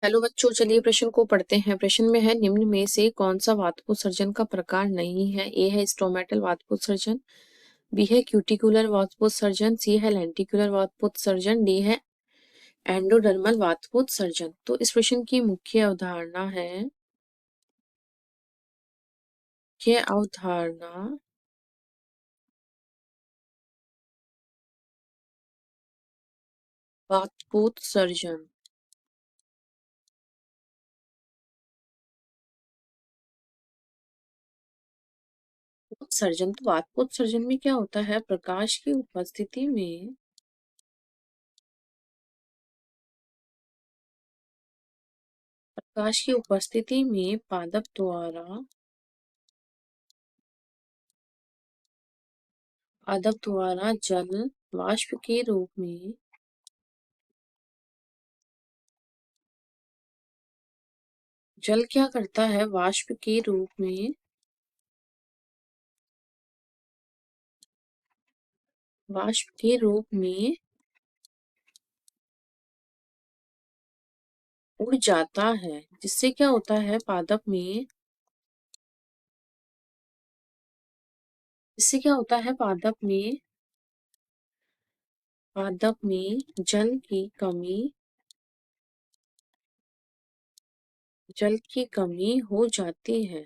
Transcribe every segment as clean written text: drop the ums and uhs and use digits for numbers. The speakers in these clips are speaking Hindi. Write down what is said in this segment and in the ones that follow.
हेलो बच्चों, चलिए प्रश्न को पढ़ते हैं। प्रश्न में है, निम्न में से कौन सा वातकोत्सर्जन का प्रकार नहीं है? ए है स्ट्रोमेटल वातकोत्सर्जन, बी है क्यूटिकुलर वातकोत्सर्जन, सी है लेंटिकुलर वातकोत्सर्जन, डी है एंडोडर्मल वातकोत्सर्जन। तो इस प्रश्न की मुख्य अवधारणा है वातकोत्सर्जन। उत्सर्जन, तो वातकोत्सर्जन में क्या होता है? प्रकाश की उपस्थिति में पादप द्वारा जल वाष्प के रूप में जल क्या करता है? वाष्प के रूप में उड़ जाता है, जिससे क्या होता है? पादप में जल की कमी हो जाती है।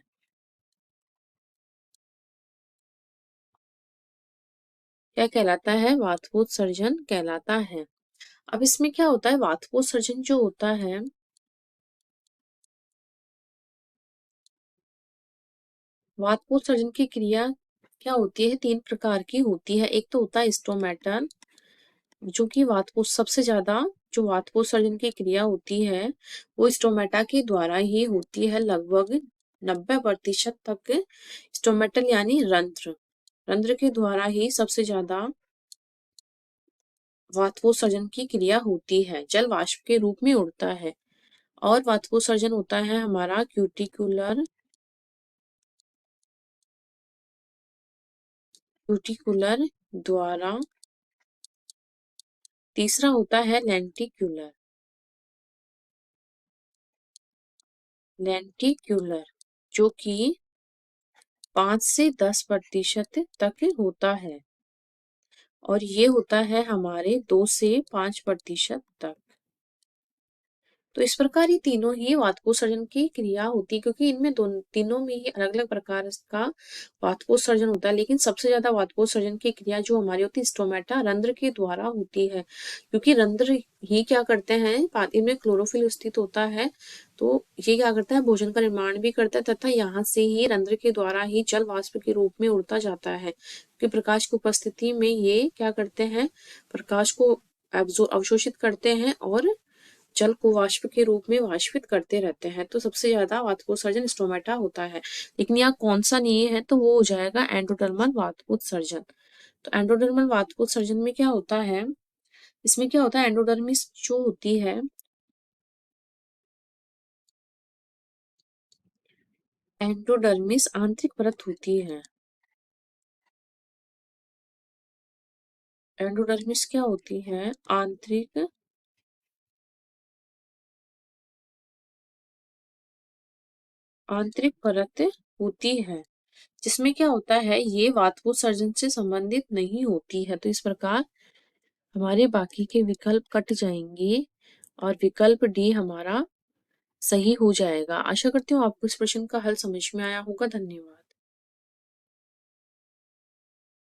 क्या कहलाता है? वातकोत्सर्जन कहलाता है। अब इसमें क्या होता है? वातकोत्सर्जन जो होता है, वातकोत्सर्जन की क्रिया क्या होती है? 3 प्रकार की होती है। एक तो होता है स्टोमेटन, जो कि सबसे ज्यादा जो वातकोत्सर्जन की क्रिया होती है वो स्टोमेटा के द्वारा ही होती है। लगभग 90% तक स्टोमेटल यानी रंध्र के द्वारा ही सबसे ज्यादा वातकोत्सर्जन की क्रिया होती है। जल वाष्प के रूप में उड़ता है। और वातकोत्सर्जन होता है हमारा क्यूटिकुलर द्वारा। तीसरा होता है लेंटिक्यूलर, जो कि 5 से 10% तक होता है। और ये होता है हमारे 2 से 5% तक। तो इस प्रकार ये तीनों ही वातकोत्सर्जन की क्रिया होती है, क्योंकि इनमें तीनों में ही अलग अलग प्रकार का वातकोत्सर्जन होता है। लेकिन सबसे ज्यादा वातकोत्सर्जन की क्रिया जो हमारी होती है स्टोमेटा रंध्र के द्वारा होती है, क्योंकि रंध्र ही क्या करते हैं? इनमें क्लोरोफिल स्थित होता है, तो ये क्या करता है? भोजन का निर्माण भी करता है, तथा यहाँ से ही रंध्र के द्वारा ही जल वाष्प के रूप में उड़ता जाता है। क्योंकि प्रकाश की उपस्थिति में ये क्या करते हैं? प्रकाश को अवशोषित करते हैं और जल को वाष्प के रूप में वाष्पित करते रहते हैं। तो सबसे ज्यादा वातकोत्सर्जन स्टोमेटा होता है। लेकिन यहाँ कौन सा नहीं है? तो वो हो जाएगा एंडोडर्मल वातकोत्सर्जन। तो एंडोडर्मल वातकोत्सर्जन में क्या होता है? इसमें क्या होता है? एंडोडर्मिस जो होती है, एंडोडर्मिस आंतरिक परत होती है। एंडोडर्मिस क्या होती है? आंतरिक परत होती है, जिसमें क्या होता है? ये वातकोत्सर्जन से संबंधित नहीं होती है। तो इस प्रकार हमारे बाकी के विकल्प कट जाएंगे और विकल्प डी हमारा सही हो जाएगा। आशा करती हूँ आपको इस प्रश्न का हल समझ में आया होगा। धन्यवाद।